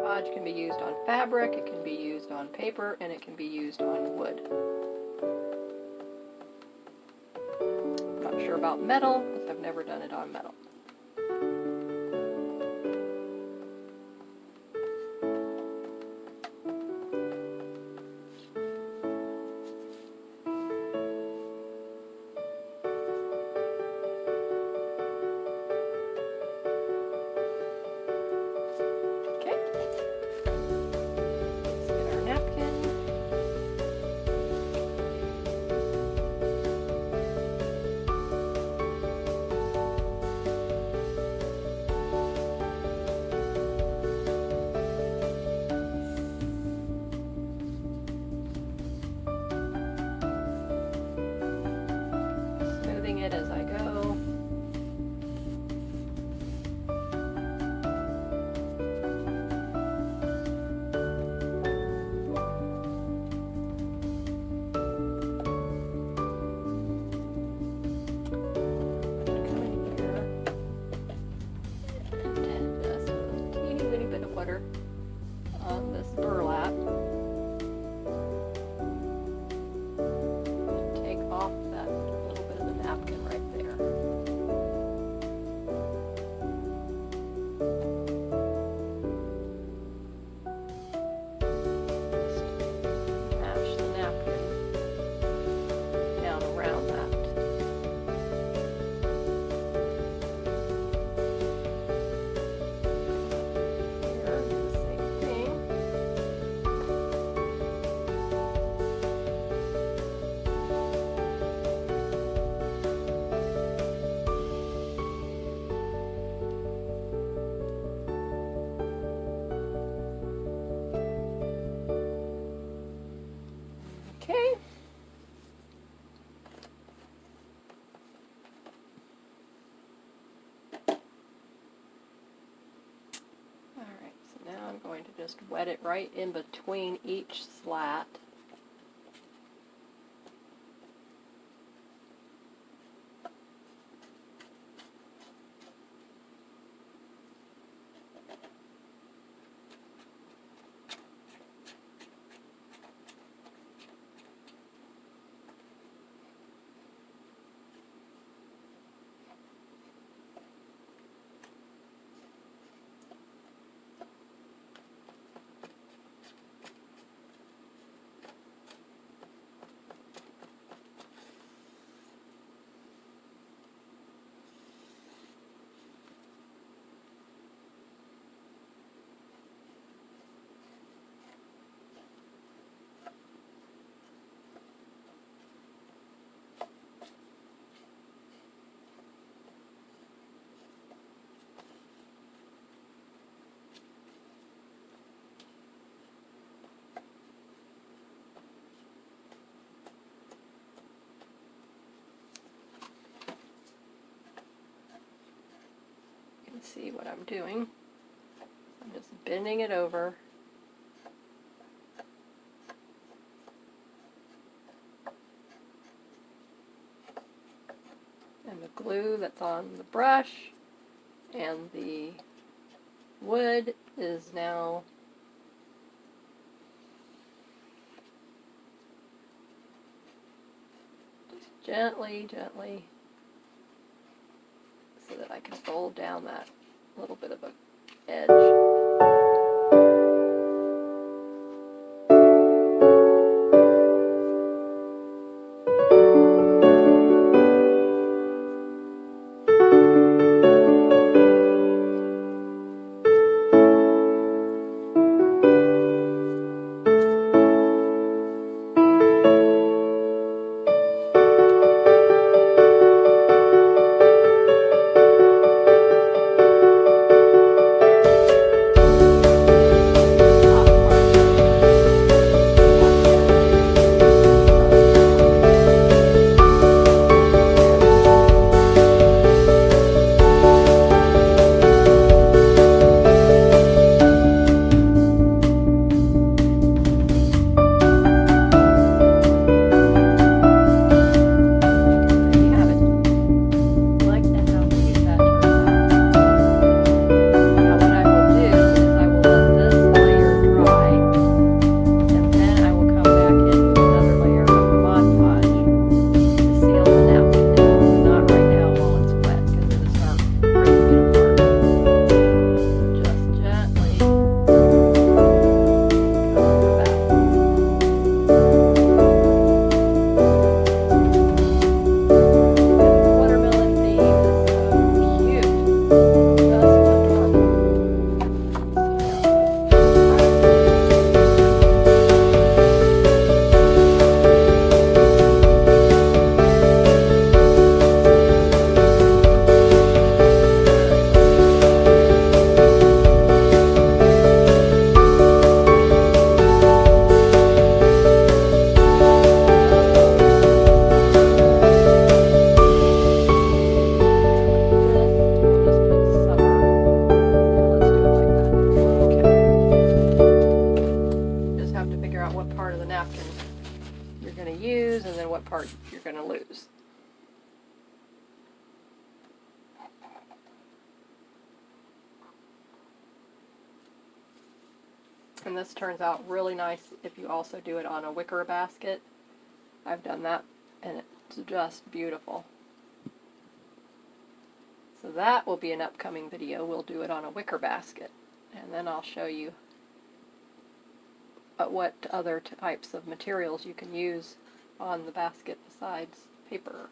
Podge can be used on fabric, it can be used on paper, and it can be used on wood. I'm not sure about metal, because I've never done it on metal. As I go. Come in here and just a teeny weeny bit of butter on this burlap. Take off that little bit of the napkin right there. Mash the napkin down around that. Here, do the same thing. Okay. Alright, so now I'm going to just wet it right in between each slat. See what I'm doing. I'm just bending it over. And the glue that's on the brush and the wood is now just gently so that I can fold down that little bit of an edge. what part you're going to lose. And this turns out really nice if you also do it on a wicker basket. I've done that and it's just beautiful. So that will be an upcoming video. We'll do it on a wicker basket. And then I'll show you what other types of materials you can use on the basket besides paper.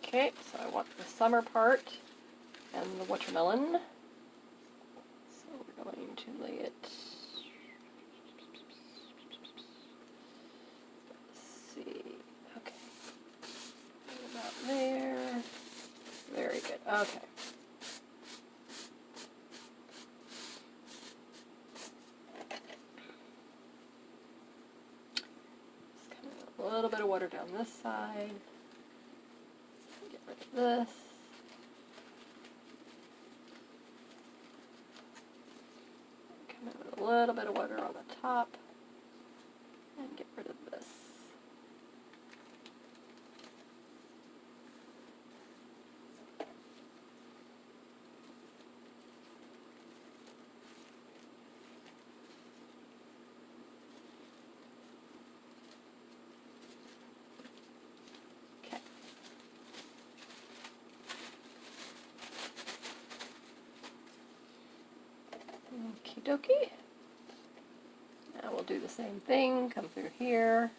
Okay, so I want the summer part and the watermelon. So we're going to lay it, let's see, okay, about there, very good, okay. Just kind of a little bit of water down this side. Get rid of this. Come in with a little bit of water on the top and get rid of this. Okie dokie. Now we'll do the same thing, come through here.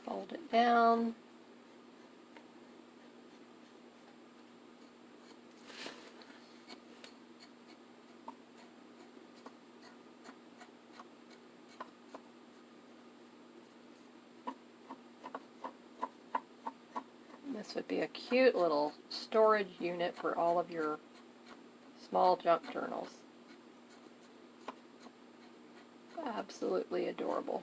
Fold it down. This would be a cute little storage unit for all of your small junk journals. Absolutely adorable.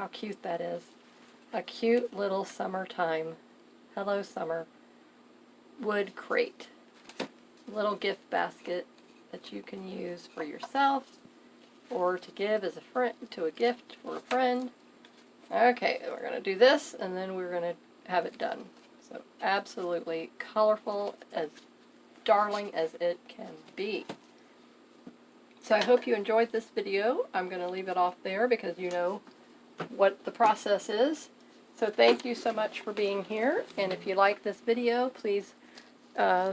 how cute that is. A cute little summertime, hello summer, wood crate. Little gift basket that you can use for yourself or to give as a friend, to a gift for a friend. Okay, we're going to do this and then we're going to have it done. So absolutely colorful, as darling as it can be. So I hope you enjoyed this video. I'm going to leave it off there because you know what the process is. So thank you so much for being here, and if you like this video, please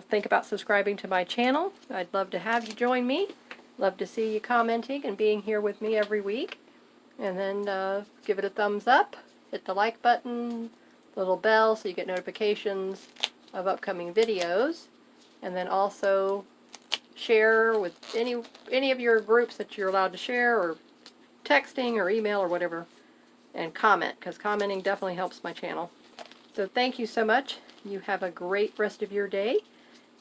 think about subscribing to my channel. I'd love to have you join me. Love to see you commenting and being here with me every week. And then give it a thumbs up, hit the like button, the little bell so you get notifications of upcoming videos, and then also share with any of your groups that you're allowed to share, or texting or email or whatever. And comment, because commenting definitely helps my channel. So thank you so much. You have a great rest of your day,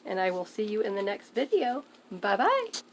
and I will see you in the next video. Bye-bye.